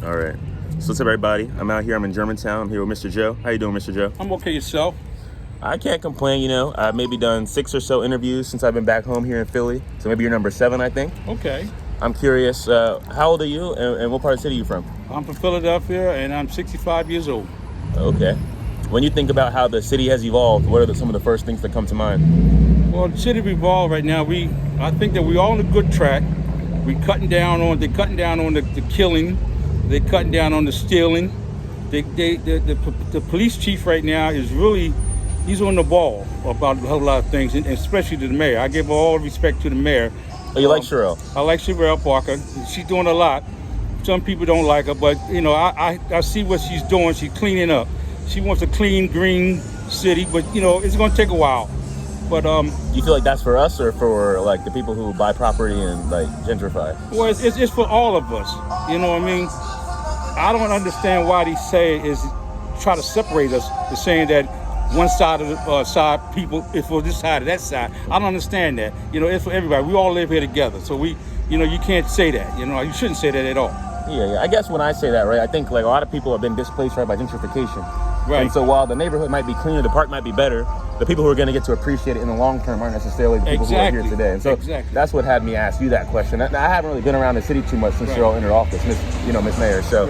All right. So what's up, everybody? I'm out here. I'm in Germantown. I'm here with Mr. Joe. How you doing, Mr. Joe? I'm okay. Yourself? I can't complain, I've maybe done 6 or so interviews since I've been back home here in Philly. So maybe you're number 7, I think. Okay. I'm curious, how old are you and what part of the city are you from? I'm from Philadelphia, and I'm 65 years old. Okay. When you think about how the city has evolved, what are some of the first things that come to mind? Well, the city evolved right now. I think that we're all on a good track. They're cutting down on the killing. They're cutting down on the stealing. The police chief right now is really, he's on the ball about a whole lot of things, and especially to the mayor. I give all respect to the mayor. Oh, you like Sherelle? I like Sherelle Parker. She's doing a lot. Some people don't like her, but I see what she's doing. She's cleaning up. She wants a clean, green city, but it's going to take a while. But do you feel like that's for us or for like the people who buy property and like gentrify? Well, it's for all of us. You know what I mean? I don't understand why they say is try to separate us. They're saying that one side of the side people is for this side or that side. I don't understand that. It's for everybody. We all live here together, so you can't say that. You shouldn't say that at all. Yeah. I guess when I say that, right, I think like a lot of people have been displaced right by gentrification. Right. And so while the neighborhood might be cleaner, the park might be better, the people who are going to get to appreciate it in the long term aren't necessarily the people who are here today. And so that's what had me ask you that question. I haven't really been around the city too much since Sherelle entered office, Miss Mayor. So,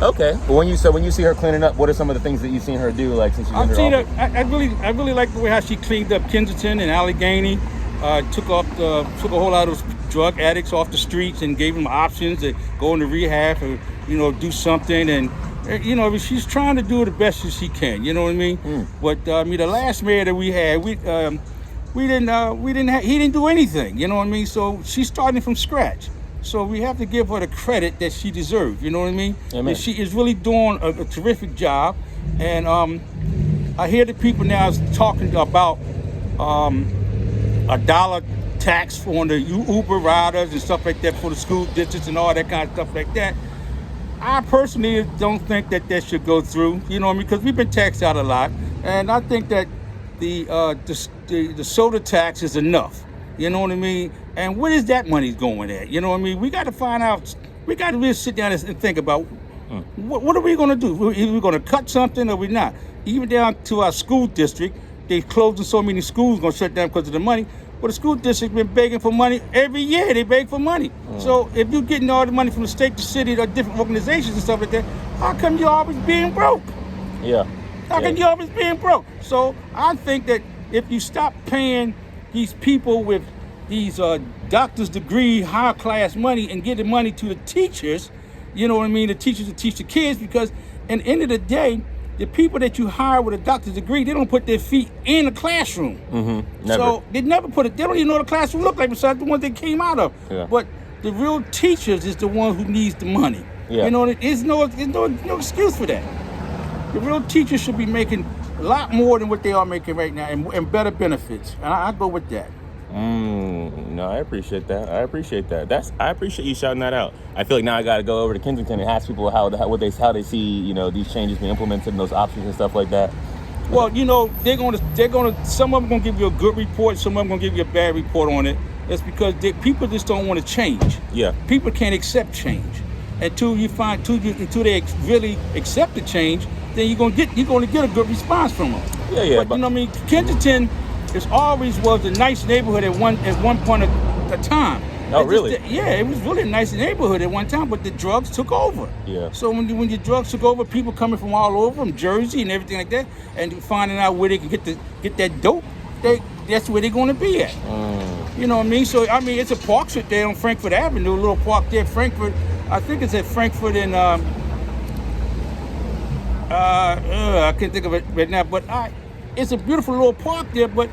okay. But when you see her cleaning up, what are some of the things that you've seen her do, like since she's entered office? I really like the way how she cleaned up Kensington and Allegheny. Took a whole lot of those drug addicts off the streets and gave them options to go into rehab or do something. And she's trying to do the best as she can. You know what I mean? But the last mayor that we had, he didn't do anything. You know what I mean? So she's starting from scratch. So we have to give her the credit that she deserves. You know what I mean? Amen. She is really doing a terrific job. And I hear the people now talking about $1 tax on the Uber riders and stuff like that for the school districts and all that kind of stuff like that. I personally don't think that should go through, because we've been taxed out a lot, and I think that the soda tax is enough, you know what I mean? And where is that money going at? You know what I mean? We got to find out. We got to really sit down and think about what are we going to do? Are we going to cut something or we not? Even down to our school district, they closing so many schools, going to shut down because of the money. Well, the school district been begging for money every year. They beg for money. So if you're getting all the money from the state, the city, or different organizations and stuff like that, how come you're always being broke? Yeah. How come you're always being broke? So I think that if you stop paying these people with these doctor's degree, high class money and give the money to the teachers, you know what I mean? The teachers to teach the kids, because at the end of the day, the people that you hire with a doctor's degree, they don't put their feet in the classroom. Never. So they never put it. They don't even know what the classroom look like besides the ones they came out of. Yeah. But the real teachers is the one who needs the money. Yeah. There's no excuse for that. The real teachers should be making a lot more than what they are making right now, and better benefits. And I go with that. No, I appreciate that. I appreciate you shouting that out. I feel like now I got to go over to Kensington and ask people how they see these changes being implemented and those options and stuff like that. Well, they're gonna. Some of them gonna give you a good report. Some of them gonna give you a bad report on it. That's because people just don't want to change. Yeah. People can't accept change until they really accept the change. Then you're gonna get a good response from them. Yeah. But Kensington. It always was a nice neighborhood at one point of time. Oh, really? It was really a nice neighborhood at one time, but the drugs took over. Yeah. So when the drugs took over, people coming from all over, from Jersey and everything like that, and finding out where they can get that dope, that's where they're going to be at. You know what I mean? So it's a park there on Frankfurt Avenue, a little park there, Frankfurt. I think it's at Frankfurt and I can't think of it right now, but it's a beautiful little park there, but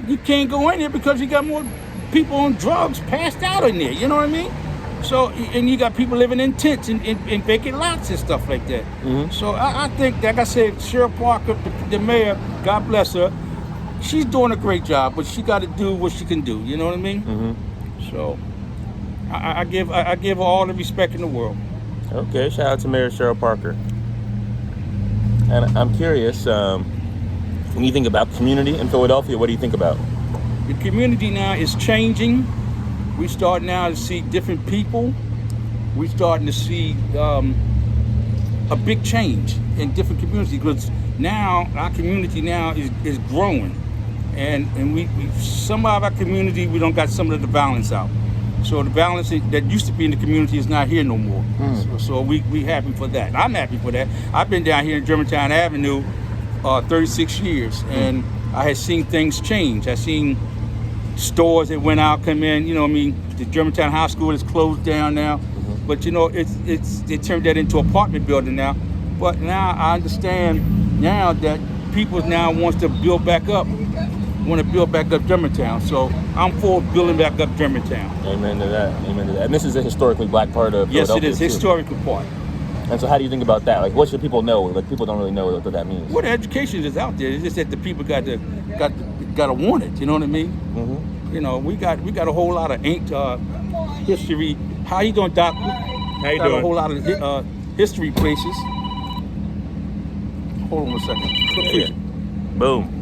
you can't go in there because you got more people on drugs passed out in there. You know what I mean? So, and you got people living in tents and vacant lots and stuff like that. So I think, like I said, Sherelle Parker, the mayor, God bless her, she's doing a great job, but she got to do what she can do. You know what I mean? So I give her all the respect in the world. Okay, shout out to Mayor Sherelle Parker. And I'm curious. When you think about community in Philadelphia, what do you think about? The community now is changing. We start now to see different people. We're starting to see a big change in different communities, because now our community now is growing, and we some of our community, we don't got some of the balance out. So the balance that used to be in the community is not here no more. So we happy for that. I'm happy for that. I've been down here in Germantown Avenue 36 years, and I had seen things change. I seen stores that went out come in. You know, the Germantown High School is closed down now, but they turned that into an apartment building now. But now I understand now that people now want to build back up Germantown. So I'm for building back up Germantown. Amen to that. Amen to that. And this is a historically black part of Philadelphia. Yes, it is historical part. And so how do you think about that? Like, what should people know? Like, people don't really know what that means. Well, the education is out there. It's just that the people got to want it. You know what I mean? You know, we got a whole lot of history. How you doing, Doc? How you doing? A whole lot of history places. Hold on a second. Yeah. Boom.